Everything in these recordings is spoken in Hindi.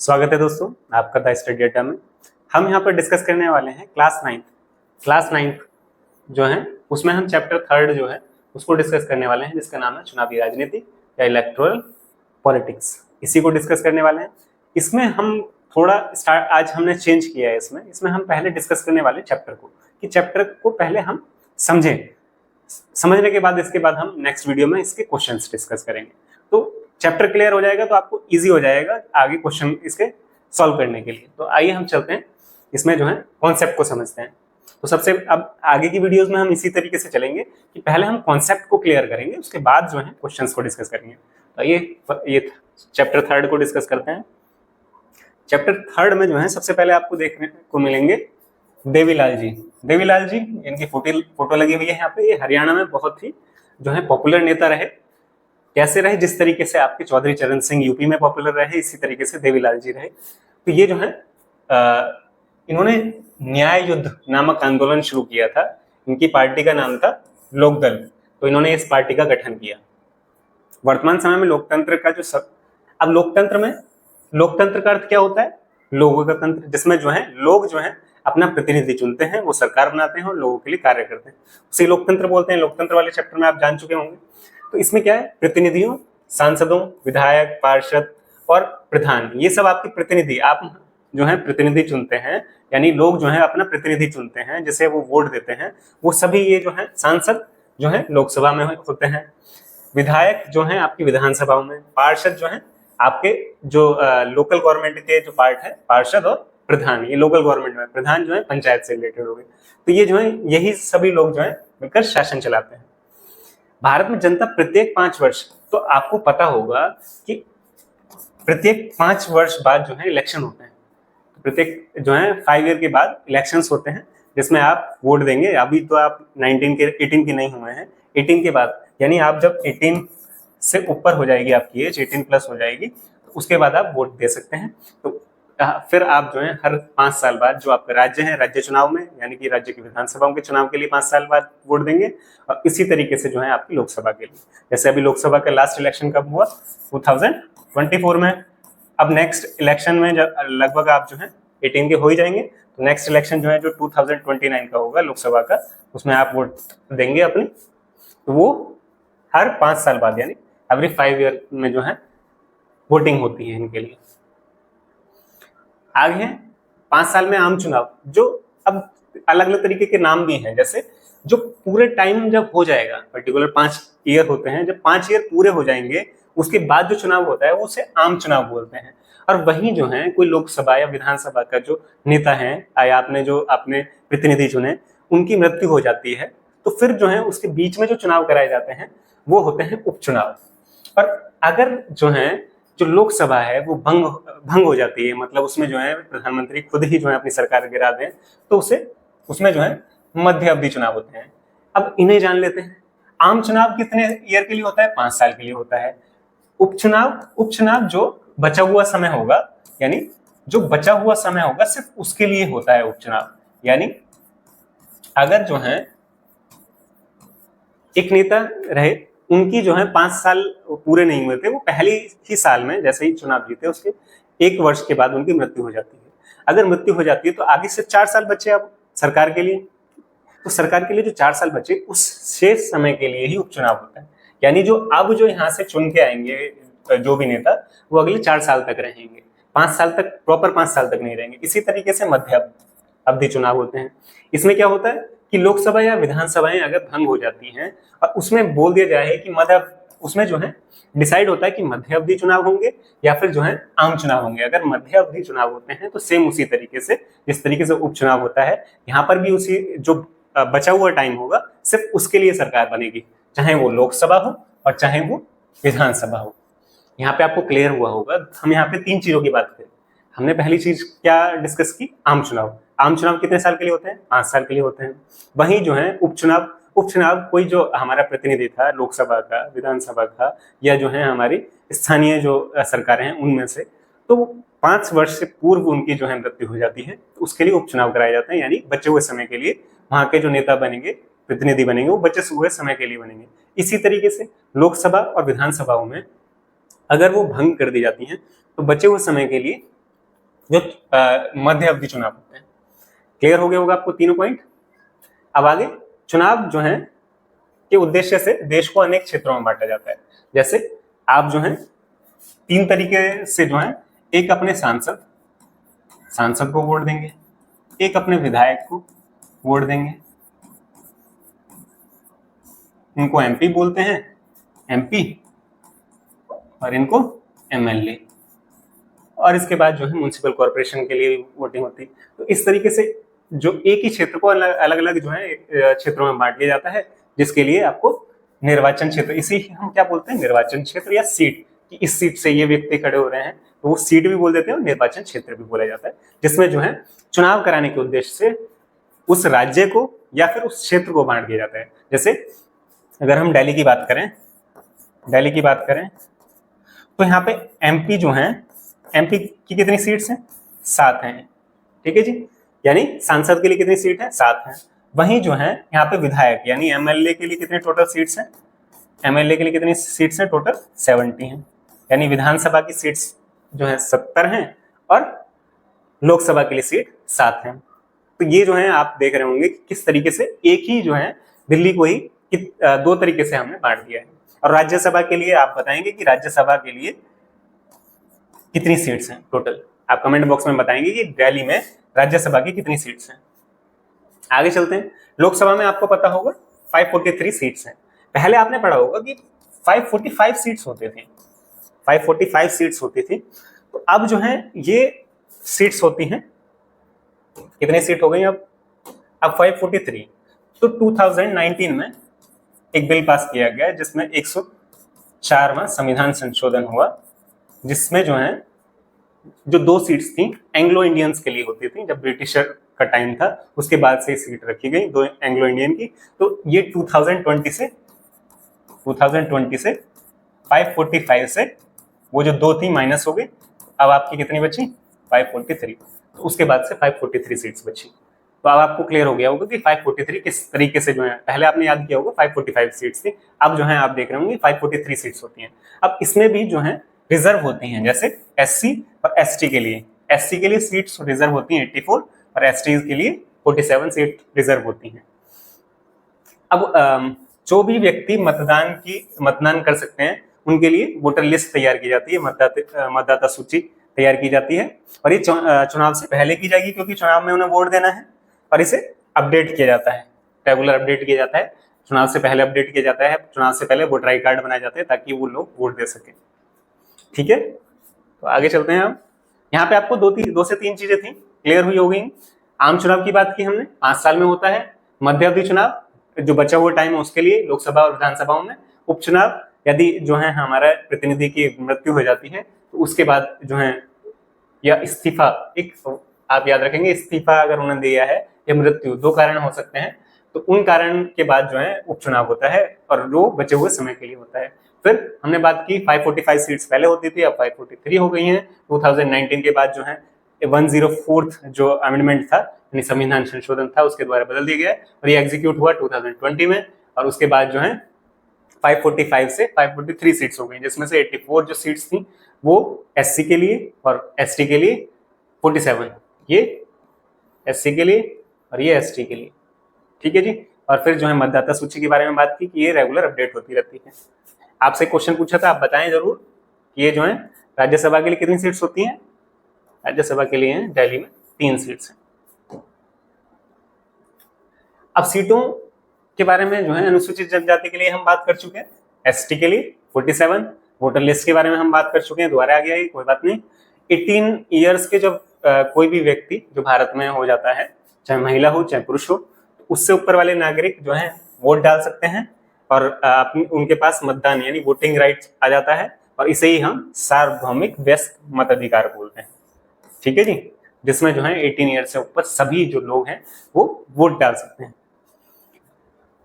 स्वागत है दोस्तों आपका द स्टडी अड्डा में। हम यहाँ पर डिस्कस करने वाले हैं क्लास नाइन्थ जो है उसमें हम चैप्टर थर्ड जो है उसको डिस्कस करने वाले हैं, जिसका नाम है चुनावी राजनीति या इलेक्टोरल पॉलिटिक्स। इसी को डिस्कस करने वाले हैं। इसमें हम थोड़ा आज हमने चेंज किया है। इसमें हम पहले डिस्कस करने वाले चैप्टर को, कि चैप्टर को पहले हम समझने के बाद इसके बाद हम नेक्स्ट वीडियो में इसके क्वेश्चंस डिस्कस करेंगे। तो चैप्टर क्लियर हो जाएगा तो आपको इजी हो जाएगा आगे क्वेश्चन इसके सॉल्व करने के लिए। तो आइए हम चलते हैं इसमें जो है कॉन्सेप्ट को समझते हैं। तो सबसे अब आगे की वीडियोस में हम इसी तरीके से चलेंगे कि पहले हम कॉन्सेप्ट को क्लियर करेंगे, उसके बाद जो है क्वेश्चंस को डिस्कस करेंगे। तो ये चैप्टर थर्ड को डिस्कस करते हैं। चैप्टर थर्ड में जो है सबसे पहले आपको देखने को मिलेंगे देवीलाल जी। इनकी फोटो लगी हुई है यहाँ पे। ये हरियाणा में बहुत ही जो है पॉपुलर नेता रहे। कैसे रहे? जिस तरीके से आपके चौधरी चरण सिंह यूपी में पॉपुलर रहे, इसी तरीके से देवीलाल जी रहे। तो ये जो है इन्होंने न्याय युद्ध नामक आंदोलन शुरू किया था। इनकी पार्टी का नाम था लोकदल। तो इन्होंने इस पार्टी का गठन किया। वर्तमान समय में लोकतंत्र का अब लोकतंत्र का अर्थ क्या होता है? लोगों का तंत्र, जिसमें जो है लोग जो है अपना प्रतिनिधि चुनते हैं, वो सरकार बनाते हैं और लोगों के लिए कार्य करते हैं, उसे लोकतंत्र बोलते हैं। लोकतंत्र वाले चैप्टर में आप जान चुके होंगे। तो इसमें क्या है? प्रतिनिधियों, सांसदों, विधायक, पार्षद और प्रधान, ये सब आपके प्रतिनिधि, आप जो है प्रतिनिधि चुनते हैं, यानी लोग जो है अपना प्रतिनिधि चुनते हैं, जिसे वो वोट देते हैं। वो सभी ये जो है सांसद जो है लोकसभा में होते हैं, विधायक जो है आपकी विधानसभाओं में, पार्षद जो है आपके जो लोकल गवर्नमेंट के जो पार्ट है, पार्षद और प्रधान, ये लोकल गवर्नमेंट में, प्रधान जो है पंचायत से रिलेटेड हो गए। तो ये जो है यही सभी लोग जो है मिलकर शासन चलाते हैं। भारत में जनता प्रत्येक 5 वर्ष, तो आपको पता होगा कि प्रत्येक 5 वर्ष बाद जो है इलेक्शन होते हैं। प्रत्येक जो है 5 ईयर के बाद इलेक्शंस होते हैं, जिसमें आप वोट देंगे। अभी तो आप 18 के नहीं हुए हैं, 18 के बाद, यानी आप जब 18 से ऊपर हो जाएगी आपकी एज, 18 प्लस हो जाएगी, तो उसके बाद आप वोट दे सकते हैं। तो फिर आप जो है हर 5 साल बाद जो आपका राज्य है, राज्य चुनाव में, यानी कि राज्य की विधानसभाओं के चुनाव के लिए 5 साल बाद वोट देंगे। और इसी तरीके से जो है आपकी लोकसभा के लिए, जैसे अभी लोकसभा का लास्ट इलेक्शन कब हुआ? 2024 में। अब नेक्स्ट इलेक्शन में जब लगभग आप जो है 18 के हो ही जाएंगे, तो नेक्स्ट इलेक्शन जो है जो 2029 का होगा लोकसभा का, उसमें आप वोट देंगे अपनी। तो वो हर 5 साल बाद, यानी एवरी 5 ईयर में जो है वोटिंग होती है इनके लिए। आगे है 5 साल में आम चुनाव, जो अब अलग अलग तरीके के नाम भी हैं। जैसे जो पूरे टाइम जब हो जाएगा, पर्टिकुलर 5 ईयर होते हैं, जब 5 ईयर पूरे हो जाएंगे उसके बाद जो चुनाव होता है उसे आम चुनाव बोलते हैं। और वहीं जो है कोई लोकसभा या विधानसभा का जो नेता है या आपने जो अपने प्रतिनिधि चुने, उनकी मृत्यु हो जाती है, तो फिर जो है उसके बीच में जो चुनाव कराए जाते हैं वो होते हैं उपचुनाव। और अगर जो है जो लोकसभा है वो भंग हो जाती है, मतलब उसमें जो है प्रधानमंत्री खुद ही जो है अपनी सरकार गिरा दें, तो उसमें जो है मध्य अवधि चुनाव होते हैं। अब इन्हें जान लेते हैं। आम चुनाव कितने ईयर के लिए होता है? 5 साल के लिए होता है। उपचुनाव जो बचा हुआ समय होगा, यानी जो बचा हुआ समय होगा सिर्फ उसके लिए होता है उपचुनाव। यानी अगर जो है एक नेता रहे, उनकी जो है 5 साल पूरे नहीं हुए थे, वो पहले ही साल में जैसे ही चुनाव जीते उसके 1 वर्ष के बाद उनकी मृत्यु हो जाती है। अगर मृत्यु हो जाती है तो आगे से 4 साल बचे अब सरकार के लिए। तो सरकार के लिए जो 4 साल बचे, उस शेष समय के लिए ही उपचुनाव होता है। यानी जो यहाँ से चुन के आएंगे जो भी नेता, वो अगले 4 साल तक रहेंगे, 5 साल तक, प्रॉपर 5 साल तक नहीं रहेंगे। इसी तरीके से मध्य अवधि चुनाव होते हैं। इसमें क्या होता है कि लोकसभा या विधानसभाएं अगर भंग हो जाती हैं और उसमें बोल दिया जाए कि उसमें जो है डिसाइड होता है कि मध्य अवधि चुनाव होंगे या फिर जो है आम चुनाव होंगे। अगर मध्य अवधि चुनाव होते हैं तो सेम उसी तरीके से जिस तरीके से उपचुनाव होता है, यहाँ पर भी उसी जो बचा हुआ टाइम होगा सिर्फ उसके लिए सरकार बनेगी, चाहे वो लोकसभा हो और चाहे वो विधानसभा हो। यहाँ पे आपको क्लियर हुआ होगा। हम यहाँ पे 3 चीजों की बात करें। हमने पहली चीज क्या डिस्कस की? आम चुनाव कितने साल के लिए होते हैं? 5 साल के लिए होते हैं। वहीं जो है उपचुनाव कोई जो हमारा प्रतिनिधि था लोकसभा का, विधानसभा का, या जो है हमारी स्थानीय जो सरकारें हैं उनमें से, तो 5 वर्ष से पूर्व उनकी जो है मृत्यु हो जाती है, तो उसके लिए उपचुनाव कराए जाते हैं। यानी बचे हुए समय के लिए वहां के जो नेता बनेंगे, प्रतिनिधि बनेंगे, वो बचे हुए समय के लिए बनेंगे। इसी तरीके से लोकसभा और विधानसभाओं में अगर वो भंग कर दी जाती हैं तो बचे हुए समय के लिए जो मध्य अवधि चुनाव होते हैं। क्लियर हो गया होगा आपको तीनों पॉइंट। अब आगे चुनाव जो है के उद्देश्य से देश को अनेक क्षेत्रों में बांटा जाता है। जैसे आप जो है 3 तरीके से जो है, एक अपने सांसद को वोट देंगे, एक अपने विधायक को वोट देंगे, इनको एमपी बोलते हैं, एमपी, और इनको एमएलए, और इसके बाद जो है म्युनिसिपल कॉर्पोरेशन के लिए वोटिंग होती है। तो इस तरीके से जो एक ही क्षेत्र को अलग अलग जो है क्षेत्रों में बांट लिया जाता है, जिसके लिए आपको निर्वाचन क्षेत्र, इसी हम क्या बोलते हैं, निर्वाचन क्षेत्र या सीट, कि इस सीट से ये व्यक्ति खड़े हो रहे हैं, तो वो सीट भी बोल देते हैं और निर्वाचन क्षेत्र भी बोला जाता है, जिसमें जो है चुनाव कराने के उद्देश्य से उस राज्य को या फिर उस क्षेत्र को बांट दिया जाता है। जैसे अगर हम दिल्ली की बात करें तो यहाँ पे एमपी जो है, एमपी की कितनी सीट्स हैं, 7 हैं, ठीक है जी, यानी सांसद के लिए कितनी सीट है, 7 हैं। वहीं जो है यहाँ पे विधायक यानी एमएलए के लिए कितने टोटल सीट्स हैं, एमएलए के लिए कितनी सीट्स हैं, टोटल 70 हैं। यानी विधानसभा की सीट्स जो है 70 हैं और लोकसभा के लिए सीट 7 हैं। तो ये जो है आप देख रहे होंगे कि किस तरीके से एक ही जो है दिल्ली को ही 2 तरीके से हमने बांट दिया है। और राज्यसभा के लिए आप बताएंगे कि राज्यसभा के लिए कितनी सीट्स हैं टोटल, आप कमेंट बॉक्स में बताएंगे कि दिल्ली में राज्यसभा की कितनी सीट्स हैं। आगे चलते हैं, लोकसभा में आपको पता होगा 543 सीट्स हैं। पहले आपने पढ़ा होगा कि 545 सीट्स होते थे, 545 सीट्स होती थी। तो अब जो है ये सीट्स होती हैं, कितनी सीट हो गई अब 543। तो 2019 में एक बिल पास किया गया जिसमें 104वां संविधान संशोधन हुआ, जिसमें जो है जो 2 सीट्स थी एंग्लो इंडियंस के लिए होती थी, जब ब्रिटिशर का टाइम था उसके बाद से सीट रखी गई 2 एंग्लो इंडियन की। तो ये 2020 से 545 से वो जो 2 थी माइनस हो गई, अब आपकी कितनी बची 543। तो उसके बाद से 543 सीट्स बची। तो अब आपको क्लियर हो गया होगा कि 543 किस तरीके से जो है, पहले आपने याद किया होगा 545 सीट्स थी, अब जो है आप देख रहे होंगे 543 सीट्स होती हैं। अब इसमें भी जो है रिजर्व होती हैं, जैसे एससी और एसटी के लिए, एससी के लिए सीट्स रिजर्व होती हैं 84 और एसटी के लिए 47 सीट रिजर्व होती हैं। अब जो भी व्यक्ति मतदान कर सकते हैं उनके लिए वोटर लिस्ट तैयार की जाती है, मतदाता सूची तैयार की जाती है, और ये चुनाव से पहले की जाएगी क्योंकि चुनाव में उन्हें वोट देना है, और इसे अपडेट किया जाता है, रेगुलर अपडेट किया जाता है, चुनाव से पहले अपडेट किया जाता है, चुनाव से पहले वोटर आई कार्ड बनाए जाते हैं ताकि वो लोग वोट दे सके। ठीक है, तो आगे चलते हैं। हम यहाँ पे आपको 2 से 3 चीजें थी क्लियर हुई हो गई। आम चुनाव की बात की हमने, 5 साल में होता है। मध्य अवधि चुनाव जो बचा हुआ टाइम है उसके लिए, लोकसभा और विधानसभाओं में। उपचुनाव यदि जो है हमारा प्रतिनिधि की मृत्यु हो जाती है तो उसके बाद जो है, या इस्तीफा, एक आप याद रखेंगे इस्तीफा अगर उन्होंने दिया है या मृत्यु, 2 कारण हो सकते हैं, तो उन कारण के बाद जो है उपचुनाव होता है और वो बचे हुए समय के लिए होता है। फिर हमने बात की 545 सीट्स पहले होती थी, अब 543 हो गई हैं। 2019 के बाद जो है 104th जो अमेंडमेंट था यानी संविधान संशोधन था उसके द्वारा बदल दिया गया और ये एग्जीक्यूट हुआ 2020 में, और उसके बाद जो है 545 से 543 सीट्स हो गई, जिसमें से 84 जो सीट्स थी वो एससी के लिए और एसटी के लिए, 47 ये एससी के लिए और ये एसटी के लिए। ठीक है जी। और फिर जो है मतदाता सूची के बारे में बात की कि ये रेगुलर अपडेट होती रहती है। आपसे क्वेश्चन पूछा था, आप बताएं जरूर कि ये जो है राज्यसभा के लिए कितनी सीट्स होती हैं। राज्यसभा के लिए दिल्ली में 3 सीट्स हैं। अब सीटों के बारे में जो है अनुसूचित जनजाति के लिए हम बात कर चुके हैं, एसटी के लिए 47, वोटर लिस्ट के बारे में हम बात कर चुके हैं, दोबारा आ गया ये कोई बात नहीं। 18 ईयर्स के जब कोई भी व्यक्ति जो भारत में हो जाता है, चाहे महिला हो चाहे पुरुष हो, उससे ऊपर वाले नागरिक जो है वोट डाल सकते हैं और उनके पास मतदान यानी वोटिंग राइट आ जाता है, और इसे ही हम सार्वभौमिक वयस्क मताधिकार बोलते हैं। ठीक है जी, जिसमें जो है 18 ईयर से ऊपर सभी जो लोग हैं वो वोट डाल सकते हैं।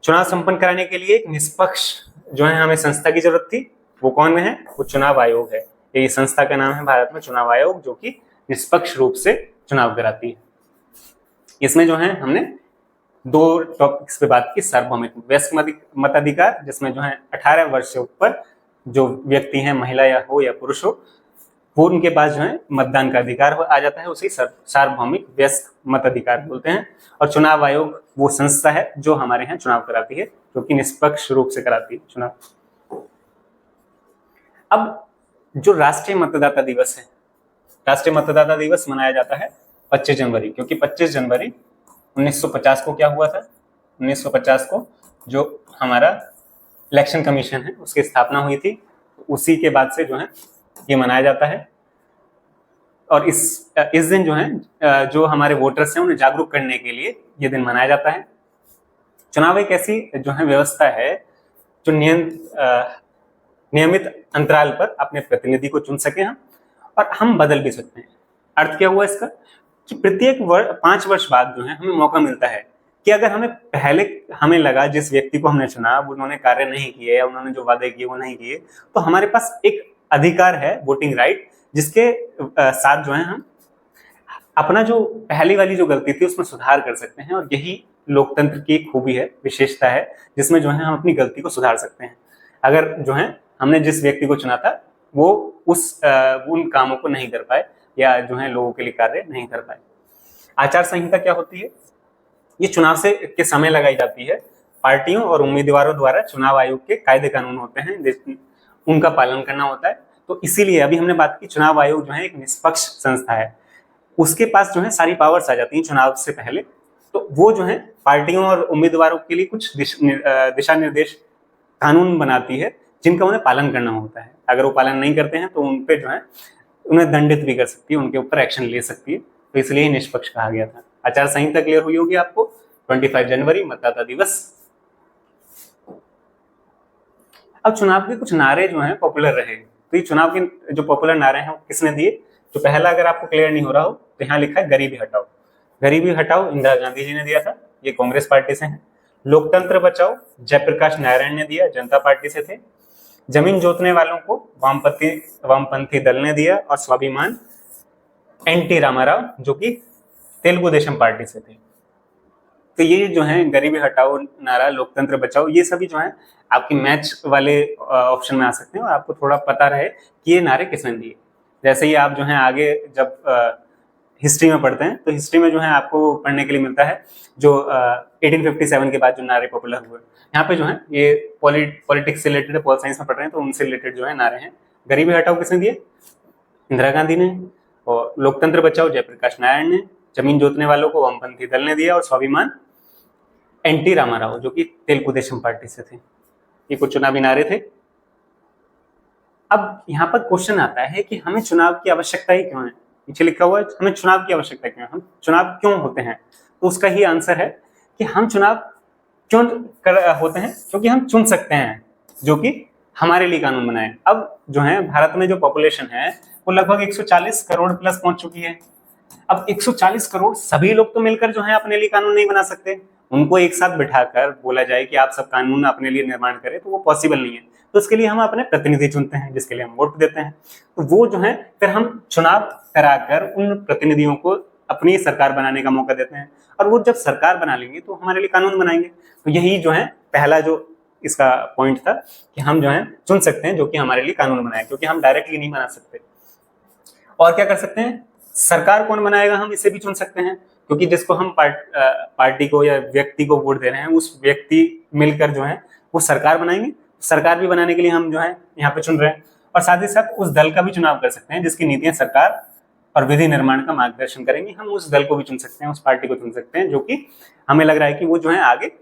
चुनाव संपन्न कराने के लिए एक निष्पक्ष जो है हमें संस्था की जरूरत थी, वो कौन है, वो चुनाव आयोग है। ये संस्था का नाम है भारत में चुनाव आयोग, जो कि निष्पक्ष रूप से चुनाव कराती है। इसमें जो है हमने 2 टॉपिक्स पे बात की, सार्वभौमिक वयस्क मताधिकार, जिसमें जो है 18 वर्ष से ऊपर जो व्यक्ति हैं, महिला या हो या पुरुष हो, वो उनके पास जो है मतदान का अधिकार आ जाता है, उसे सार्वभौमिक वयस्क मताधिकार बोलते हैं। और चुनाव आयोग वो संस्था है जो हमारे यहाँ चुनाव कराती है, जो कि निष्पक्ष रूप से कराती है चुनाव। अब जो राष्ट्रीय मतदाता दिवस है, राष्ट्रीय मतदाता दिवस मनाया जाता है 25 जनवरी, क्योंकि 25 जनवरी 1950 को क्या हुआ था, 1950 को जो हमारा इलेक्शन कमीशन है उसकी स्थापना हुई थी, उसी के बाद से जो है ये मनाया जाता है। और इस दिन जो है जो हमारे वोटर्स हैं उन्हें जागरूक करने के लिए ये दिन मनाया जाता है। चुनाव एक ऐसी जो है व्यवस्था है जो नियमित अंतराल पर अपने प्रतिनिधि को चुन सके हम, और हम बदल भी सकते हैं। अर्थ क्या हुआ इसका कि प्रत्येक 5 वर्ष बाद जो है हमें मौका मिलता है कि अगर हमें लगा जिस व्यक्ति को हमने चुना उन्होंने कार्य नहीं किए या उन्होंने जो वादे किए वो नहीं किए, तो हमारे पास एक अधिकार है वोटिंग राइट, जिसके साथ जो है हम अपना जो पहली वाली जो गलती थी उसमें सुधार कर सकते हैं। और यही लोकतंत्र की खूबी है, विशेषता है, जिसमें जो है हम अपनी गलती को सुधार सकते हैं। अगर जो है हमने जिस व्यक्ति को चुना था वो उन कामों को नहीं कर पाए या जो है लोगों के लिए कार्य नहीं कर पाए। आचार संहिता क्या होती है? ये चुनाव के समय लगाई जाती है। पार्टियों और उम्मीदवारों द्वारा चुनाव आयोग के कायदे कानून होते हैं, उनका पालन करना होता है। तो इसीलिए अभी हमने बात की, चुनाव आयोग जो है एक निष्पक्ष संस्था है, उसके पास जो है सारी पावर्स आ जाती हैं चुनाव से पहले। तो वो जो है पार्टियों और उम्मीदवारों के लिए कुछ दिशा निर्देश कानून बनाती है जिनका उन्हें पालन करना होता है। अगर वो पालन नहीं करते हैं तो उन पे जो है उन्हें दंडित भी कर सकती है, उनके ऊपर एक्शन ले सकती है। तो इसलिए ही निष्पक्ष कहा गया था। आचार संहिता क्लियर हुई होगी आपको। 25 जनवरी मतदाता दिवस। अब चुनाव के कुछ नारे जो हैं पॉपुलर रहे, तो ये चुनाव के जो पॉपुलर नारे हैं वो किसने दिए? जो पहला अगर आपको क्लियर नहीं हो रहा हो तो यहाँ लिखा है गरीबी हटाओ। गरीबी हटाओ इंदिरा गांधी जी ने दिया था, ये कांग्रेस पार्टी से है। लोकतंत्र बचाओ जयप्रकाश नारायण ने दिया, जनता पार्टी से थे। जमीन जोतने वालों को वामपंथी दल ने दिया। और स्वाभिमान एनटी रामाराव जो कि तेलुगु देशम पार्टी से थे। तो ये जो है गरीबी हटाओ नारा, लोकतंत्र बचाओ, ये सभी जो है आपके मैच वाले ऑप्शन में आ सकते हैं और आपको थोड़ा पता रहे कि ये नारे किसने दिए। जैसे ही आप जो है आगे जब हिस्ट्री में पढ़ते हैं तो हिस्ट्री में जो है आपको पढ़ने के लिए मिलता है जो 1857 के बाद जो नारे पॉपुलर हुए। यहाँ पे जो है ये पॉलिटिक्स से रिलेटेड, पॉल साइंस में पढ़ रहे हैं तो उनसे रिलेटेड जो है नारे हैं। गरीबी हटाओ किसने दिए? इंदिरा गांधी ने। और लोकतंत्र बचाओ जयप्रकाश नारायण ने। जमीन जोतने वालों को वामपंथी दल ने दिया। और स्वाभिमान एनटी रामाराव जो कि तेलुगु देशम पार्टी से थे। ये कुछ चुनावी नारे थे। अब यहाँ पर क्वेश्चन आता है कि हमें चुनाव की आवश्यकता ही क्यों है? पीछे लिखा हुआ है हमें चुनाव की आवश्यकता क्यों है, हम चुनाव क्यों होते हैं? तो उसका ही आंसर है कि हम चुनाव क्यों होते हैं, क्योंकि हम चुन सकते हैं जो कि हमारे लिए कानून बनाए। अब जो है भारत में जो पॉपुलेशन है वो लगभग 140 करोड़ प्लस पहुंच चुकी है। अब 140 करोड़ सभी लोग तो मिलकर जो है अपने लिए कानून नहीं बना सकते। उनको एक साथ बिठाकर बोला जाए कि आप सब कानून अपने लिए निर्माण करें तो वो पॉसिबल नहीं है। तो उसके लिए हम अपने प्रतिनिधि चुनते हैं जिसके लिए हम वोट देते हैं। तो वो जो है फिर हम चुनाव कराकर उन प्रतिनिधियों को अपनी सरकार बनाने का मौका देते हैं। और वो जब सरकार बना लेंगे तो हमारे लिए कानून बनाएंगे। तो यही जो है पहला जो इसका पॉइंट था कि हम जो है चुन सकते हैं जो कि हमारे लिए कानून बनाए, क्योंकि हम डायरेक्टली नहीं बना सकते। और क्या कर सकते हैं? सरकार कौन बनाएगा हम इसे भी चुन सकते हैं, क्योंकि जिसको हम पार्टी को या व्यक्ति को वोट दे रहे हैं उस व्यक्ति मिलकर जो है वो सरकार बनाएंगे। सरकार भी बनाने के लिए हम जो है यहाँ पे चुन रहे हैं। और साथ ही साथ उस दल का भी चुनाव कर सकते हैं जिसकी नीतियां सरकार और विधि निर्माण का मार्गदर्शन करेंगी। हम उस दल को भी चुन सकते हैं, उस पार्टी को चुन सकते हैं जो कि हमें लग रहा है कि वो जो है आगे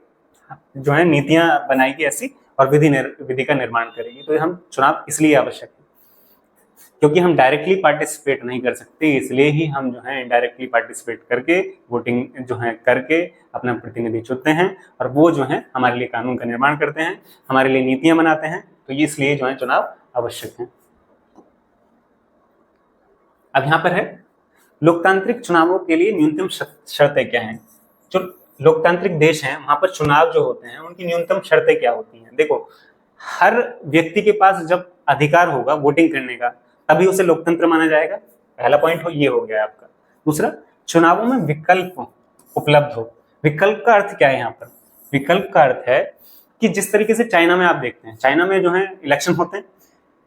जो है नीतियां बनाएगी ऐसी और विधि का निर्माण करेगी। तो हम चुनाव इसलिए आवश्यक है क्योंकि हम डायरेक्टली पार्टिसिपेट नहीं कर सकते, इसलिए ही हम जो है इनडायरेक्टली पार्टिसिपेट करके वोटिंग जो है करके अपना प्रतिनिधि चुनते हैं और वो जो है हमारे लिए कानून का निर्माण करते हैं, हमारे लिए नीतियां बनाते हैं। तो ये इसलिए जो है चुनाव आवश्यक है। अब यहाँ पर है लोकतांत्रिक चुनावों के लिए न्यूनतम शर्तें क्या हैं। जो लोकतांत्रिक देश हैं वहां पर चुनाव जो होते हैं उनकी न्यूनतम शर्तें क्या होती हैं? देखो, हर व्यक्ति के पास जब अधिकार होगा वोटिंग करने का तभी उसे लोकतंत्र माना जाएगा। पहला पॉइंट ये हो गया आपका। दूसरा, चुनावों में विकल्प उपलब्ध हो। विकल्प का अर्थ क्या है यहाँ पर? विकल्प का अर्थ है कि जिस तरीके से चाइना में आप देखते हैं, चाइना में जो है इलेक्शन होते हैं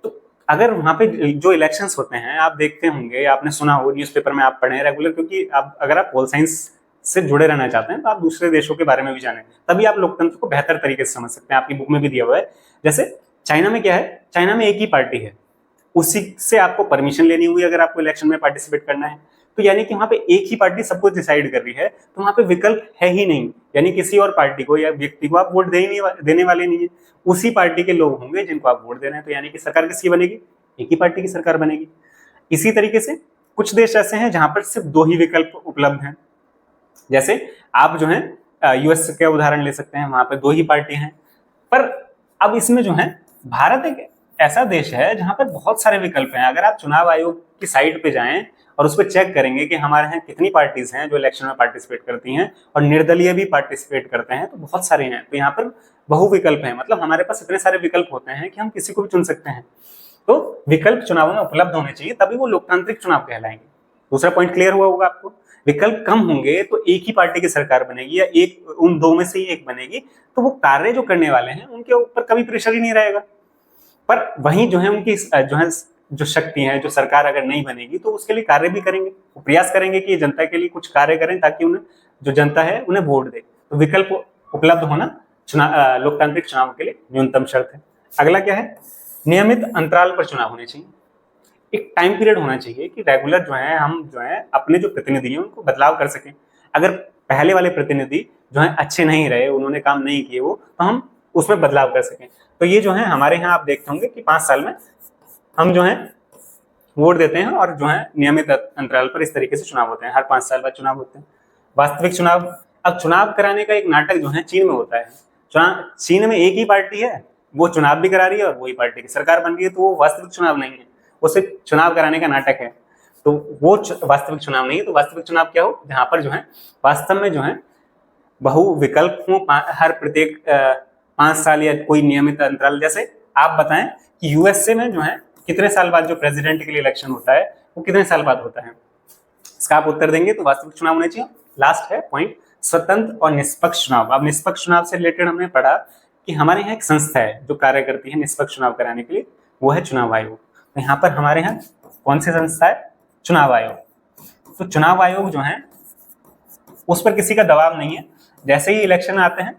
तो अगर वहाँ पे जो इलेक्शंस होते हैं, आप देखते होंगे, आपने सुना हो, न्यूज़पेपर में आप पढ़े रेगुलर, क्योंकि आप अगर आप पोल साइंस से जुड़े रहना चाहते हैं तो आप दूसरे देशों के बारे में भी जानें, तभी आप लोकतंत्र को बेहतर तरीके से समझ सकते हैं। आपकी बुक में भी दिया हुआ है। जैसे चाइना में क्या है, चाइना में एक ही पार्टी है, उसी से आपको परमिशन लेनी हुई अगर आपको इलेक्शन में पार्टिसिपेट करना है। तो यानी कि वहाँ पे एक ही पार्टी सब कुछ डिसाइड कर रही है, तो वहाँ पे विकल्प है ही नहीं, यानी किसी और पार्टी को या व्यक्ति को आप वोट देने वाले नहीं है, उसी पार्टी के लोग होंगे जिनको आप वोट दे रहे हैं। तो यानी कि सरकार किसकी बनेगी, एक ही पार्टी की सरकार बनेगी। इसी तरीके से कुछ देश ऐसे हैं जहां पर सिर्फ दो ही विकल्प उपलब्ध हैं। जैसे आप जो है यूएस का उदाहरण ले सकते हैं, वहां पर दो ही पार्टी हैं। पर अब इसमें जो है भारत एक ऐसा देश है जहां पर बहुत सारे विकल्प हैं। अगर आप चुनाव आयोग की साइट पे जाएं और उस पर चेक करेंगे कि हमारे यहाँ कितनी पार्टीज हैं जो इलेक्शन में पार्टिसिपेट करती हैं और निर्दलीय भी पार्टिसिपेट करते हैं, तो बहुत सारे हैं। तो यहाँ पर बहुविकल्प है, मतलब हमारे पास इतने सारे विकल्प होते हैं कि हम किसी को भी चुन सकते हैं। तो विकल्प चुनावों में उपलब्ध होने चाहिए, तभी वो लोकतांत्रिक चुनाव कहलाएंगे। दूसरा पॉइंट क्लियर हुआ होगा आपको। विकल्प कम होंगे तो एक ही पार्टी की सरकार बनेगी या एक उन दो में से ही एक बनेगी, तो वो कार्य जो करने वाले हैं उनके ऊपर कभी प्रेशर ही नहीं रहेगा। पर वहीं जो है उनकी जो शक्ति है, जो सरकार अगर नहीं बनेगी तो उसके लिए कार्य भी करेंगे, वो प्रयास करेंगे कि जनता के लिए कुछ कार्य करें ताकि उन्हें जो जनता है उन्हें वोट दे। तो विकल्प उपलब्ध होना लोकतांत्रिक चुनाव के लिए न्यूनतम शर्त है। अगला क्या है, नियमित अंतराल पर चुनाव होने चाहिए। एक टाइम पीरियड होना चाहिए कि रेगुलर जो है हम जो है अपने जो प्रतिनिधि हैं उनको बदलाव कर सकें। अगर पहले वाले प्रतिनिधि जो है अच्छे नहीं रहे, उन्होंने काम नहीं किए वो, तो हम उसमें बदलाव कर सकें। तो ये जो है हमारे यहाँ आप देखते होंगे कि 5 साल में हम जो है वोट देते हैं और जो है नियमित अंतराल पर इस तरीके से चुनाव होते हैं। हर 5 साल बाद चुनाव होते हैं। वास्तविक चुनाव, अब चुनाव कराने का एक नाटक जो है चीन में होता है। चीन में एक ही पार्टी है, वो चुनाव भी करा रही है और वही पार्टी की सरकार बन रही है, तो वो वास्तविक चुनाव नहीं है, वो सिर्फ चुनाव कराने का नाटक है। तो वो वास्तविक चुनाव नहीं है। तो वास्तविक चुनाव क्या हो, जहां पर जो है वास्तव में जो है बहुविकल्प हो, हर प्रत्येक 5 साल या कोई नियमित अंतराल। जैसे आप बताएं कि यूएसए में जो है कितने साल बाद जो प्रेसिडेंट के लिए इलेक्शन होता है वो कितने साल बाद होता है, इसका आप उत्तर देंगे तो वास्तविक चुनाव होने चाहिए। लास्ट है पॉइंट, स्वतंत्र और निष्पक्ष चुनाव। अब निष्पक्ष चुनाव से रिलेटेड हमने पढ़ा कि हमारे यहाँ एक संस्था है जो कार्य करती है निष्पक्ष चुनाव कराने के लिए, वो है चुनाव आयोग। तो यहाँ पर हमारे यहाँ कौन सी संस्था है, चुनाव आयोग। तो चुनाव आयोग जो है उस पर किसी का दबाव नहीं है। जैसे ही इलेक्शन आते हैं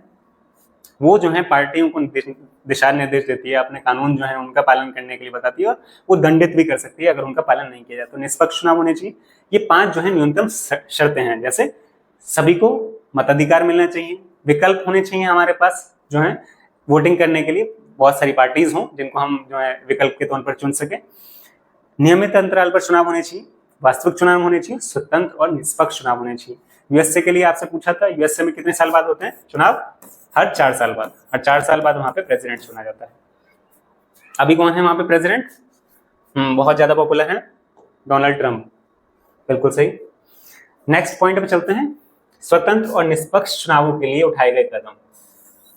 वो जो है पार्टियों को दिशा निर्देश देती है, अपने कानून जो है उनका पालन करने के लिए बताती है और वो दंडित भी कर सकती है अगर उनका पालन नहीं किया जाए। तो निष्पक्ष चुनाव होने चाहिए। ये 5 जो है न्यूनतम शर्तें हैं। जैसे सभी को मताधिकार मिलना चाहिए, विकल्प होने चाहिए हमारे पास जो है वोटिंग करने के लिए, बहुत सारी पार्टीज हों जिनको हम जो है विकल्प के तौर पर चुन सके, नियमित अंतराल पर चुनाव होने चाहिए, वास्तविक चुनाव होने चाहिए, स्वतंत्र और निष्पक्ष चुनाव होने चाहिए। यूएसए के लिए आपसे पूछा था, यूएसए में कितने साल बाद होते हैं चुनाव, हर 4 साल बाद। हर 4 साल बाद वहां पे प्रेसिडेंट चुना जाता है। अभी कौन है वहां पे प्रेसिडेंट, बहुत ज्यादा पॉपुलर है, डोनाल्ड ट्रंप। बिल्कुल सही। नेक्स्ट पॉइंट पे चलते हैं, स्वतंत्र और निष्पक्ष चुनावों के लिए उठाए गए कदम।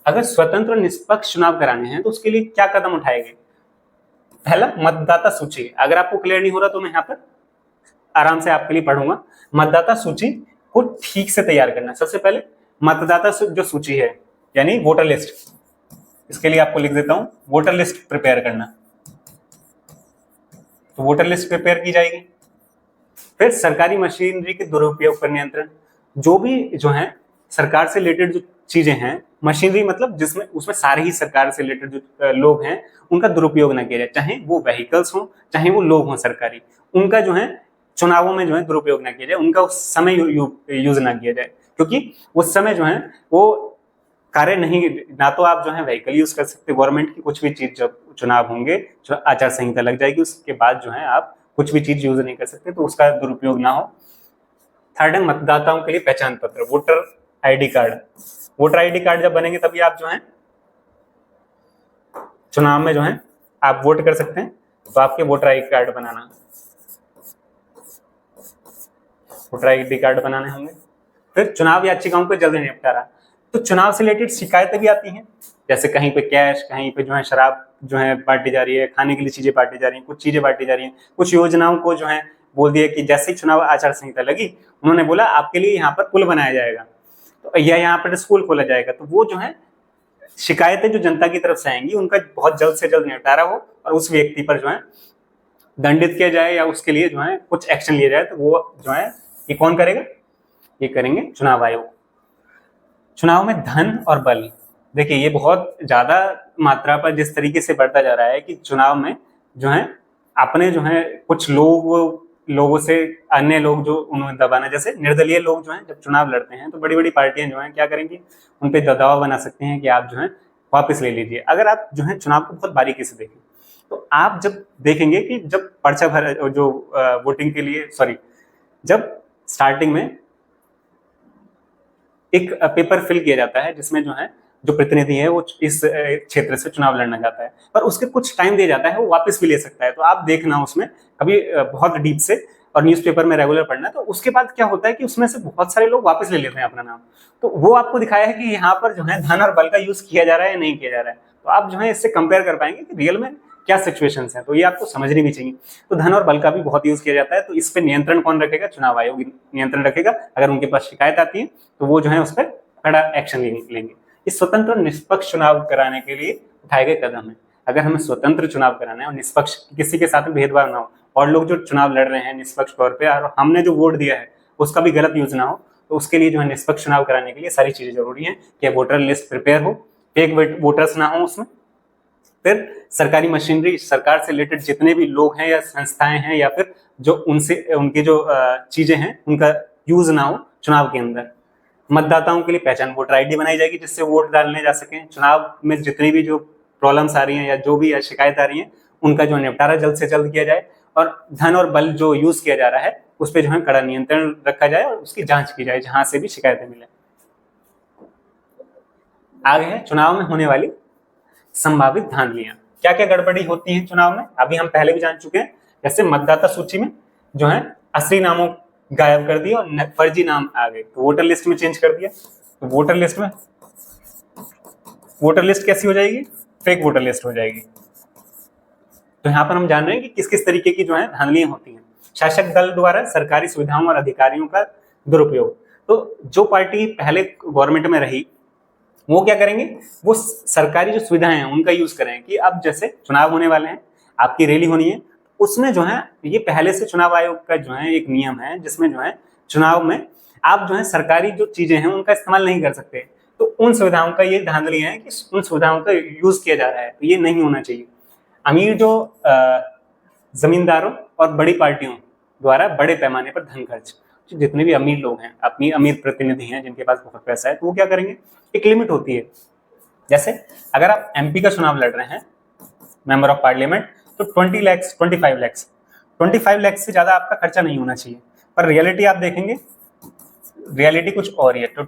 अगर स्वतंत्र और निष्पक्ष चुनाव कराने हैं तो उसके लिए क्या कदम उठाए गए। पहला, मतदाता सूची। अगर आपको क्लियर नहीं हो रहा तो मैं यहाँ पर आराम से आपके लिए पढ़ूंगा। मतदाता सूची को ठीक से तैयार करना। सबसे पहले मतदाता जो सूची है यानी वोटर लिस्ट, इसके लिए आपको लिख देता हूं, वोटर लिस्ट प्रिपेयर करना। तो वोटर लिस्ट प्रिपेयर की जाएगी। फिर सरकारी मशीनरी के दुरुपयोग पर नियंत्रण। जो भी जो है सरकार से रिलेटेड जो चीजें हैं, मशीनरी मतलब जिसमें उसमें सारे ही सरकार से रिलेटेड जो लोग हैं उनका दुरुपयोग ना किया जाए, चाहे वो व्हीकल्स हो चाहे वो लोग हों सरकारी, उनका जो है चुनावों में जो है दुरुपयोग ना किया जाए, उनका उस समय यूज ना किया जाए, क्योंकि उस समय जो है वो कार्य नहीं, ना तो आप जो है व्हीकल यूज कर सकते, गवर्नमेंट की कुछ भी चीज जब चुनाव होंगे आचार संहिता लग जाएगी, उसके बाद जो है आप कुछ भी चीज यूज नहीं कर सकते, तो उसका दुरुपयोग ना हो। थर्ड है मतदाताओं के लिए पहचान पत्र, voter ID card. Voter ID card जब बनेंगे तभी आप जो है चुनाव में जो है आप वोट कर सकते हैं। तो आपके वोटर आईडी कार्ड बनाना, वोटर आईडी कार्ड बनाने होंगे। फिर चुनाव याचिकाओं को जल्दी निपटारा। तो चुनाव से रिलेटेड शिकायतें भी आती हैं, जैसे कहीं पे कैश, कहीं पे जो है शराब जो है बांटी जा रही है, खाने के लिए चीजें बांटी जा रही हैं, कुछ चीजें बांटी जा रही हैं, कुछ योजनाओं को जो है बोल दिया कि जैसे ही चुनाव आचार संहिता लगी उन्होंने बोला आपके लिए यहाँ पर पुल बनाया जाएगा, तो या यहाँ पर स्कूल खोला जाएगा, तो वो जो है शिकायतें जो जनता की तरफ से आएंगी उनका बहुत जल्द से जल्द निपटारा हो और उस व्यक्ति पर जो है दंडित किया जाए या उसके लिए जो है कुछ एक्शन लिया जाए, तो वो जो है ये कौन करेगा? ये करेंगे चुनाव आयोग। चुनाव में धन और बल, देखिए ये बहुत ज्यादा मात्रा पर जिस तरीके से बढ़ता जा रहा है कि चुनाव में जो है अपने जो है कुछ लोगों से अन्य लोग जो उन्होंने दबाना, जैसे निर्दलीय लोग जो हैं जब चुनाव लड़ते हैं तो बड़ी बड़ी पार्टियां जो हैं क्या करेंगी, उन पे दबाव बना सकते हैं कि आप जो है वापस ले लीजिए। अगर आप जो है चुनाव को बहुत बारीकी से देखें तो आप जब देखेंगे कि जब पर्चा भर जो वोटिंग के लिए जब स्टार्टिंग में एक पेपर फिल किया जाता है जिसमें जो है जो प्रतिनिधि है वो इस क्षेत्र से चुनाव लड़ना चाहता है, पर उसके कुछ टाइम दिया जाता है, वो वापस भी ले सकता है। तो आप देखना उसमें कभी बहुत डीप से और न्यूज़पेपर में रेगुलर पढ़ना, तो उसके बाद क्या होता है कि उसमें से बहुत सारे लोग वापस ले लेते हैं अपना नाम। तो वो आपको दिखाया है कि यहाँ पर जो है धन और बल का यूज किया जा रहा है या नहीं किया जा रहा है। तो आप जो है इससे कंपेयर कर पाएंगे कि रियल में क्या सिचुएशंस हैं, तो ये आपको समझनी भी चाहिए। तो धन और बल का भी बहुत यूज किया जाता है, तो इस पे नियंत्रण कौन रखेगा? चुनाव आयोग नियंत्रण रखेगा। अगर उनके पास शिकायत आती है तो वो जो है उस पर कड़ा एक्शन लेंगे। इस स्वतंत्र और निष्पक्ष चुनाव कराने के लिए उठाए गए कदम है। अगर हमें स्वतंत्र चुनाव कराना है और निष्पक्ष, किसी के साथ भेदभाव ना हो और लोग जो चुनाव लड़ रहे हैं निष्पक्ष तौर पे और हमने जो वोट दिया है उसका भी गलत यूज ना हो, तो उसके लिए जो है निष्पक्ष चुनाव कराने के लिए सारी चीजें जरूरी है कि वोटर लिस्ट प्रिपेयर हो, फेक वोटर्स ना हो उसमें, फिर सरकारी मशीनरी, सरकार से रिलेटेड जितने भी लोग हैं या संस्थाएं हैं या फिर जो उनसे उनकी जो चीजें हैं उनका यूज ना हो चुनाव के अंदर। मतदाताओं के लिए पहचान वोटर आईडी बनाई जाएगी जिससे वोट डालने जा सकें। चुनाव में जितनी भी जो प्रॉब्लम्स आ रही हैं या जो भी शिकायत आ रही है उनका जो निपटारा जल्द से जल्द किया जाए और धन और बल जो यूज किया जा रहा है उस पर जो है कड़ा नियंत्रण रखा जाए और उसकी जांच की जाए जहां से भी शिकायतें मिले। आगे है चुनाव में होने वाली संभावित धांधलियां। क्या क्या गड़बड़ी होती है चुनाव में, अभी हम पहले भी जान चुके हैं। जैसे मतदाता सूची में जो है असली नामों गायब कर दिया और फर्जी नाम आ गए, तो वोटर लिस्ट में चेंज कर दिया। तो वोटर लिस्ट कैसी हो जाएगी? फेक वोटर लिस्ट हो जाएगी। तो यहाँ पर हम जान रहे हैं कि किस किस तरीके की जो है धांधलियां होती हैं। शासक दल द्वारा सरकारी सुविधाओं और अधिकारियों का दुरुपयोग। तो जो पार्टी पहले गवर्नमेंट में रही वो क्या करेंगे, वो सरकारी जो सुविधाएं हैं उनका यूज करें कि अब जैसे चुनाव होने वाले हैं, आपकी रैली होनी है, उसमें जो है ये पहले से चुनाव आयोग का जो है एक नियम है जिसमें जो है चुनाव में आप जो है सरकारी जो चीजें हैं उनका इस्तेमाल नहीं कर सकते। तो उन सुविधाओं का ये धांधली है कि उन सुविधाओं का यूज किया जा रहा है, तो ये नहीं होना चाहिए। अमीर जो जमींदारों और बड़ी पार्टियों द्वारा बड़े पैमाने पर धन खर्च, जितने भी अमीर लोग हैं, अपनी अमीर प्रतिनिधि हैं जिनके पास बहुत पैसा है, तो वो क्या करेंगे, एक लिमिट होती है। जैसे अगर आप एमपी का चुनाव लड़ रहे हैं, मेंबर ऑफ पार्लियामेंट, तो 25 लाख से ज्यादा आपका खर्चा नहीं होना चाहिए। पर रियलिटी आप देखेंगे, रियलिटी कुछ और ही है। तो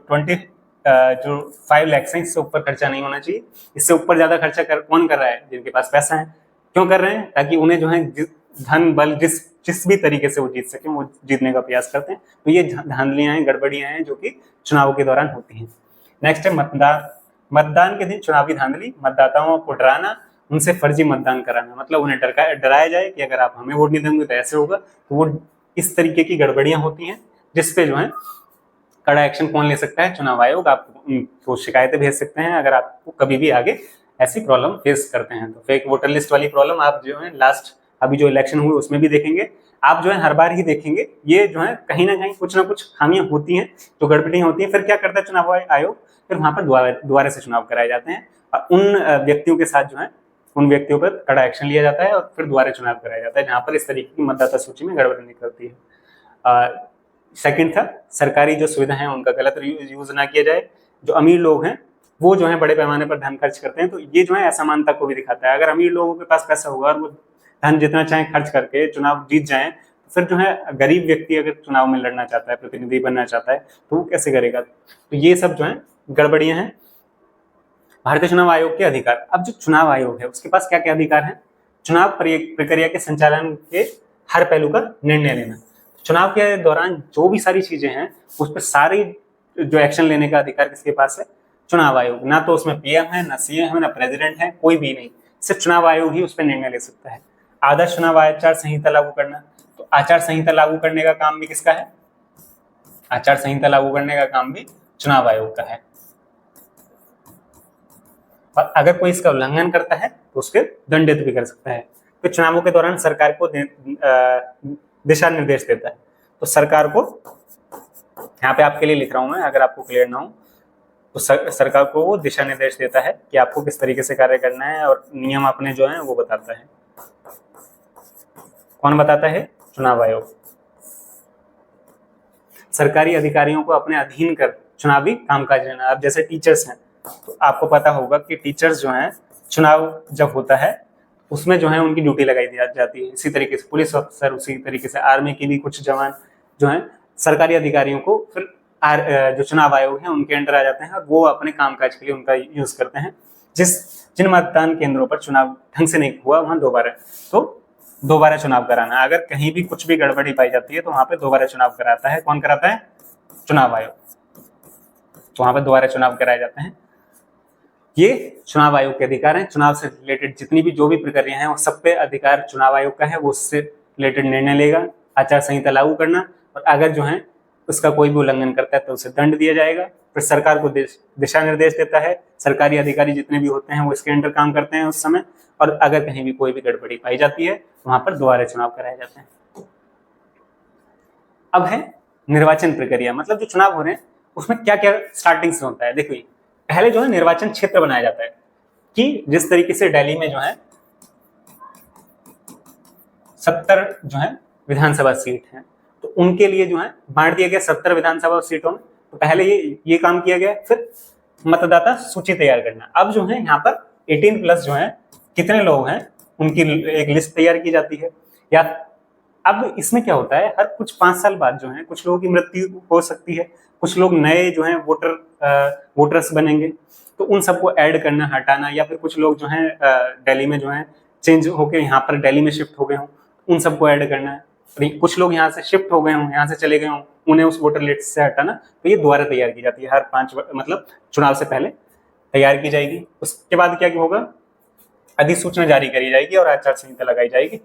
5 लाख है इससे ऊपर खर्चा नहीं होना चाहिए। इससे ऊपर ज्यादा खर्चा कौन कर रहा है? जिनके पास पैसा है। क्यों कर रहे हैं? ताकि उन्हें जो है धन बल जिस भी तरीके से वो जीत सके वो जीतने का प्रयास करते हैं। तो ये धांधलियां हैं, गड़बड़ियां हैं जो कि चुनाव के दौरान होती हैं। नेक्स्ट है मतदान के दिन चुनावी धांधली, मतदाताओं को डराना, उनसे फर्जी मतदान कराना, मतलब उन्हें डराया जाए कि अगर आप हमें वोट नहीं देंगे तो ऐसे होगा। तो वो इस तरीके की गड़बड़ियां होती हैं जिसपे जो है कड़ा एक्शन कौन ले सकता है? चुनाव आयोग। आपको शिकायतें भेज सकते हैं अगर आपको कभी भी आगे ऐसी प्रॉब्लम फेस करते हैं। तो फेक वोटर लिस्ट वाली प्रॉब्लम आप जो है लास्ट अभी जो इलेक्शन हुए उसमें भी देखेंगे। आप जो है हर बार ही देखेंगे ये जो है कहीं ना कहीं कुछ ना कुछ खामियां होती हैं, जो गड़बड़ियां होती हैं। फिर क्या करता है चुनाव आयोग? फिर वहां पर दोबारा से चुनाव कराए जाते हैं और उन व्यक्तियों के साथ जो है उन व्यक्तियों पर कड़ा एक्शन लिया जाता है और फिर दोबारा चुनाव कराया जाता है जहां पर इस तरीके की मतदाता सूची में गड़बड़ी निकलती है। सेकंड था सरकारी जो सुविधा है उनका गलत यूज ना किया जाए। जो अमीर लोग हैं वो जो है बड़े पैमाने पर धन खर्च करते हैं, तो ये जो है असमानता को भी दिखाता है। अगर अमीर लोगों के पास पैसा होगा और वो धन जितना चाहे खर्च करके चुनाव जीत जाए, तो फिर जो है गरीब व्यक्ति अगर चुनाव में लड़ना चाहता है, प्रतिनिधि बनना चाहता है, तो वो कैसे करेगा? तो ये सब जो है गड़बड़ियां हैं। भारतीय चुनाव आयोग के अधिकार। अब जो चुनाव आयोग है उसके पास क्या क्या अधिकार है? चुनाव प्रक्रिया के संचालन के हर पहलू का निर्णय लेना। चुनाव के दौरान जो भी सारी चीजें हैं उस पर सारी जो एक्शन लेने का अधिकार किसके पास है? चुनाव आयोग। ना तो उसमें पीएम है, ना सीएम है, ना प्रेसिडेंट है, कोई भी नहीं, सिर्फ चुनाव आयोग ही उस पर निर्णय ले सकता है। आदर्श चुनाव आचार संहिता लागू करना। तो आचार संहिता लागू करने का काम भी किसका है? आचार संहिता लागू करने का काम भी चुनाव आयोग का है। और अगर कोई इसका उल्लंघन करता है तो उसके दंडित भी कर सकता है। तो चुनावों के दौरान सरकार को दिशा निर्देश देता है। तो सरकार को, यहाँ पे आपके लिए लिख रहा हूं मैं, अगर आपको क्लियर ना हो तो सरकार को वो दिशा निर्देश देता है कि आपको किस तरीके से कार्य करना है, और नियम अपने जो है वो बताता है। कौन बताता है? चुनाव आयोग। सरकारी अधिकारियों को अपने अधीन कर चुनावी कामकाज लेना। अब जैसे टीचर्स हैं तो आपको पता होगा कि टीचर्स जो हैं, चुनाव जब होता है उसमें जो है उनकी ड्यूटी लगाई जाती है। इसी तरीके से पुलिस अफसर, उसी तरीके से आर्मी के भी कुछ जवान जो हैं सरकारी अधिकारियों को फिर जो चुनाव आयोग है उनके अंडर आ जाते हैं, और वो अपने कामकाज के लिए उनका यूज करते हैं। जिन मतदान केंद्रों पर चुनाव ढंग से नहीं हुआ वहां दोबारा चुनाव कराना। अगर कहीं भी कुछ भी गड़बड़ी पाई जाती है तो वहां पे दोबारा चुनाव कराता है। कौन कराता है? चुनाव आयोग। तो वहां पे दोबारा चुनाव कराए जाते हैं। ये चुनाव आयोग के अधिकार हैं। चुनाव से रिलेटेड जितनी भी जो भी प्रक्रिया है वो सब पे अधिकार चुनाव आयोग का है। वो उससे रिलेटेड निर्णय लेगा, आचार संहिता लागू करना, और अगर जो है उसका कोई भी उल्लंघन करता है तो उसे दंड दिया जाएगा। फिर सरकार को दिशा निर्देश देता है। सरकारी अधिकारी जितने भी होते हैं वो इसके अंडर काम करते हैं उस समय, और अगर कहीं भी कोई भी गड़बड़ी पाई जाती है वहां पर दोबारा चुनाव कराए जाते हैं। अब है निर्वाचन प्रक्रिया, मतलब जो चुनाव हो रहे हैं उसमें क्या क्या स्टार्टिंग से होता है। देखिए, पहले जो है निर्वाचन क्षेत्र बनाया जाता है कि जिस तरीके से दिल्ली में जो है 70 जो है विधानसभा सीट हैं, तो उनके लिए जो है बांट दिया गया 70 विधानसभा सीटों में। तो पहले ये काम किया गया। फिर मतदाता सूची तैयार करना। अब जो है यहाँ पर 18+ जो है कितने लोग हैं उनकी एक लिस्ट तैयार की जाती है। या अब इसमें क्या होता है, हर कुछ 5 साल बाद जो है कुछ लोगों की मृत्यु हो सकती है, कुछ लोग नए जो है वोटर्स बनेंगे, तो उन सबको ऐड करना, हटाना, या फिर कुछ लोग जो है दिल्ली में जो है चेंज होकर यहाँ पर दिल्ली में शिफ्ट हो गए हों, उन सबको ऐड करना है। कुछ लोग यहाँ से शिफ्ट हो गए हों, यहाँ से चले गए हों, उन्हें उस वोटर लिस्ट से हटाना। तो ये दोबारा तैयार की जाती है हर 5 मतलब चुनाव से पहले तैयार की जाएगी। उसके बाद क्या होगा, अधिसूचना जारी करी जाएगी और आचार संहिता लगाई जाएगी।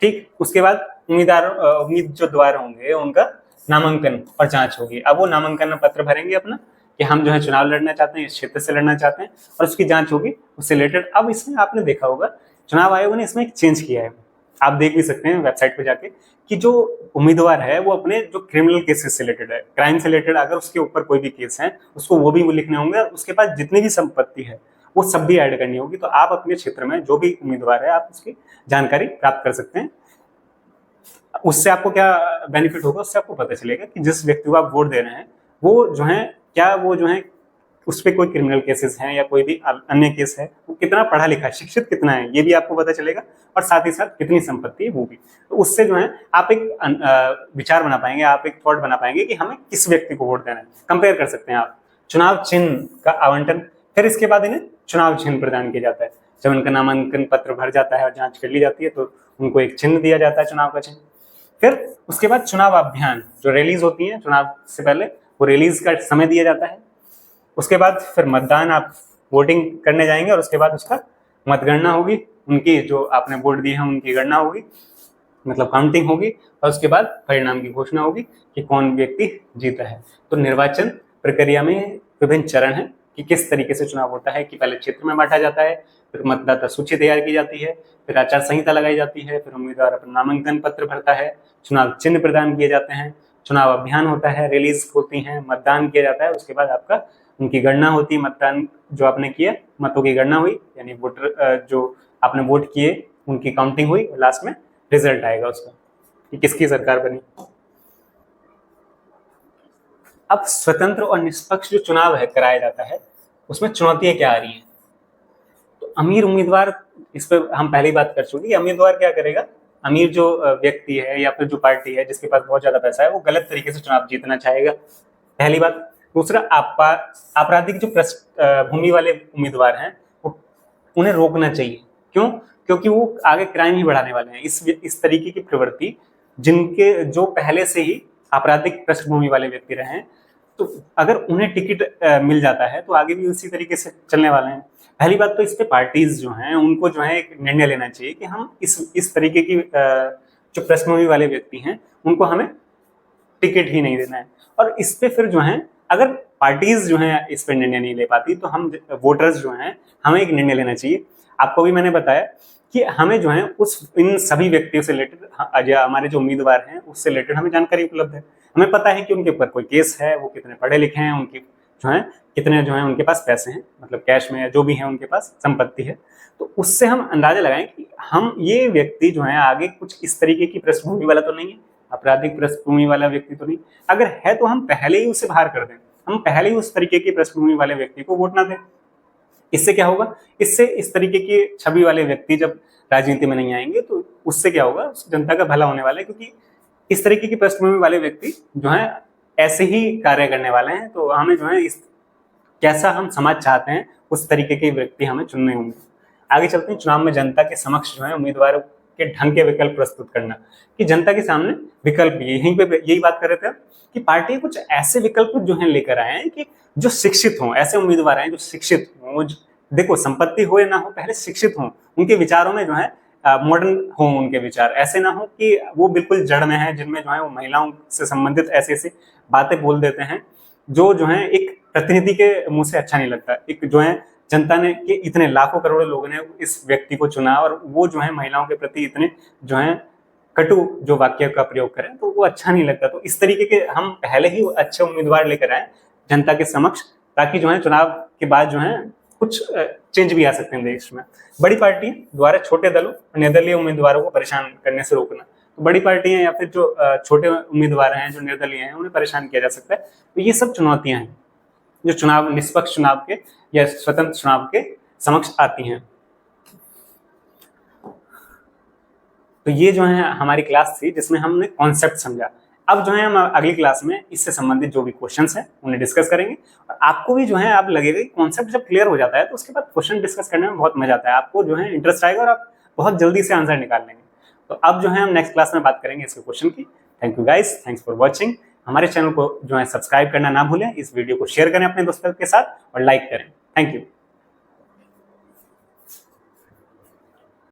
ठीक, उसके बाद उम्मीदवार होंगे उनका नामांकन और जांच होगी। अब वो नामांकन पत्र भरेंगे अपना कि हम जो है चुनाव लड़ना चाहते हैं, इस क्षेत्र से लड़ना चाहते हैं, और उसकी जांच होगी उससे रिलेटेड। अब इसमें आपने देखा होगा चुनाव आयोग ने इसमें एक चेंज किया है, आप देख भी सकते हैं वेबसाइट पे जाके, कि जो उम्मीदवार है वो अपने जो क्रिमिनल केसेस से रिलेटेड है, क्राइम से रिलेटेड, अगर उसके ऊपर कोई भी केस है उसको वो भी लिखने होंगे, और उसके पास जितनी भी संपत्ति है वो सब भी ऐड करनी होगी। तो आप अपने क्षेत्र में जो भी उम्मीदवार है आप उसकी जानकारी प्राप्त कर सकते हैं। उससे आपको क्या बेनिफिट होगा, उससे आपको पता चलेगा कि जिस व्यक्ति को आप वोट दे रहे हैं वो जो है क्या वो जो है उस पर कोई क्रिमिनल केसेस हैं या कोई भी अन्य केस है, वो कितना पढ़ा लिखा है, शिक्षित कितना है, ये भी आपको पता चलेगा, और साथ ही साथ कितनी संपत्ति है वो भी। तो उससे जो है आप एक विचार बना पाएंगे, आप एक थॉट बना पाएंगे कि हमें किस व्यक्ति को वोट देना है। कंपेयर कर सकते हैं आप। चुनाव चिन्ह का आवंटन, फिर इसके बाद इन्हें चुनाव चिन्ह प्रदान किया जाता है। जब उनका नामांकन पत्र भर जाता है और जांच कर ली जाती है तो उनको एक चिन्ह दिया जाता है, चुनाव का चिन्ह। फिर उसके बाद चुनाव अभियान, जो रिलीज होती है चुनाव से पहले, वो रिलीज का समय दिया जाता है। उसके बाद फिर मतदान, आप वोटिंग करने जाएंगे और उसके बाद उसका मतगणना होगी, उनकी जो आपने वोट दिए हैं उनकी गणना होगी, मतलब काउंटिंग होगी, और उसके बाद परिणाम की घोषणा होगी कि कौन व्यक्ति जीता है। तो निर्वाचन प्रक्रिया में विभिन्न चरण हैं कि किस तरीके से चुनाव होता है, कि पहले क्षेत्र में बांटा जाता है, फिर मतदाता सूची तैयार की जाती है, फिर आचार संहिता लगाई जाती है, फिर उम्मीदवार अपना नामांकन पत्र भरता है, चुनाव चिन्ह प्रदान किए जाते हैं, चुनाव अभियान होता है, रिलीज होती हैं, मतदान किया जाता है, उसके बाद आपका उनकी गणना होती है, मतदान जो आपने किया मतों की गणना हुई, यानी वोटर जो आपने वोट किए उनकी काउंटिंग हुई, और लास्ट में रिजल्ट आएगा उसका कि किसकी सरकार बनी। अब स्वतंत्र और निष्पक्ष जो चुनाव है कराया जाता है उसमें चुनौतियां क्या आ रही हैं। तो अमीर उम्मीदवार, इस पर हम पहली बात कर चुके, उम्मीदवार क्या करेगा, अमीर जो व्यक्ति है या फिर जो पार्टी है जिसके पास बहुत ज्यादा पैसा है वो गलत तरीके से चुनाव जीतना चाहेगा, पहली बात। दूसरा, आपराधिक जो पृष्ठभूमि वाले उम्मीदवार हैं उन्हें रोकना चाहिए। क्यों? क्योंकि वो आगे क्राइम ही बढ़ाने वाले हैं। इस तरीके की प्रवृत्ति, जिनके जो पहले से ही आपराधिक पृष्ठभूमि वाले व्यक्ति रहे हैं, तो अगर उन्हें टिकट मिल जाता है तो आगे भी उसी तरीके से चलने वाले हैं। पहली बात तो इस पे पार्टीज जो हैं उनको जो है एक निर्णय लेना चाहिए कि हम इस तरीके की जो पृष्ठभूमि वाले व्यक्ति हैं उनको हमें टिकट ही नहीं देना है। और इस पे फिर जो है अगर पार्टीज जो है इस पर निर्णय नहीं ले पाती, तो हम वोटर्स जो हैं हमें एक निर्णय लेना चाहिए। आपको भी मैंने बताया कि हमें जो है इन सभी व्यक्तियों से रिलेटेड, हमारे जो उम्मीदवार हैं उससे रिलेटेड हमें जानकारी उपलब्ध है। हमें पता है कि उनके ऊपर कोई केस है, वो कितने पढ़े लिखे हैं, उनकी जो है कितने जो है उनके पास पैसे हैं, मतलब कैश में या जो भी है उनके पास संपत्ति है। तो उससे हम अंदाजा लगाएं कि हम ये व्यक्ति जो है आगे कुछ इस तरीके की पृष्ठभूमि वाला तो नहीं है, आपराधिक पृष्ठभूमि वाला व्यक्ति तो नहीं। अगर है तो हम पहले ही उसे बाहर कर दें, हम पहले ही उस तरीके की पृष्ठभूमि वाले व्यक्ति को वोट ना दें। इससे क्या होगा, इससे इस तरीके की छवि वाले व्यक्ति जब राजनीति में नहीं आएंगे तो उससे क्या होगा, जनता का भला होने वाला है, क्योंकि इस तरीके की पृष्ठभूमि वाले व्यक्ति जो है ऐसे ही कार्य करने वाले हैं। तो हमें जो है इस कैसा हम समाज चाहते हैं उस तरीके के व्यक्ति हमें चुनने होंगे। आगे चलते हैं, चुनाव में जनता के समक्ष जो है उम्मीदवारों के ढंग के विकल्प प्रस्तुत करना, कि जनता के सामने विकल्प, यहीं पे यही बात कर रहे थे कि पार्टी कुछ ऐसे विकल्प जो है लेकर आए हैं कि जो शिक्षित हों, ऐसे उम्मीदवार हैं जो शिक्षित हों। देखो, संपत्ति हो या ना हो, पहले शिक्षित हों, उनके विचारों में जो है मॉडर्न हों उनके विचार, ऐसे ना हो कि वो बिल्कुल जड़ में है, जिनमें जो है वो महिलाओं से संबंधित ऐसी ऐसी बातें बोल देते हैं जो है एक प्रतिनिधि के मुंह से अच्छा नहीं लगता। एक जो है जनता ने कि इतने लाखों करोड़ों लोगों ने इस व्यक्ति को चुना और वो जो है महिलाओं के प्रति इतने जो है कटु जो वाक्य का प्रयोग करें, तो वो अच्छा नहीं लगता। तो इस तरीके के हम पहले ही अच्छे उम्मीदवार लेकर आए जनता के समक्ष, ताकि जो है चुनाव के बाद जो है कुछ चेंज भी आ सकते हैं देश में। बड़ी पार्टी द्वारा छोटे दलों और निर्दलीय उम्मीदवारों को परेशान करने से रोकना, तो बड़ी पार्टियां या फिर जो छोटे उम्मीदवार हैं जो निर्दलीय हैं उन्हें परेशान किया जा सकता है। तो ये सब चुनौतियां हैं जो चुनाव, निष्पक्ष चुनाव के या स्वतंत्र चुनाव के समक्ष आती हैं। तो ये जो है हमारी क्लास थी जिसमें हमने कॉन्सेप्ट समझा। अब जो है हम अगली क्लास में इससे संबंधित जो भी क्वेश्चंस हैं उन्हें डिस्कस करेंगे, और आपको भी जो है आप लगेगा कि कॉन्सेप्ट जब क्लियर हो जाता है तो उसके बाद क्वेश्चन डिस्कस करने में बहुत मजा आता है, आपको जो है इंटरेस्ट आएगा और आप बहुत जल्दी से आंसर निकाल लेंगे। तो अब जो है हम नेक्स्ट क्लास में बात करेंगे इसके क्वेश्चन की। Thank you guys, thanks for watching. हमारे चैनल को जो है सब्सक्राइब करना ना भूलें, इस वीडियो को शेयर करें अपने दोस्तों के साथ और लाइक करें। Thank you.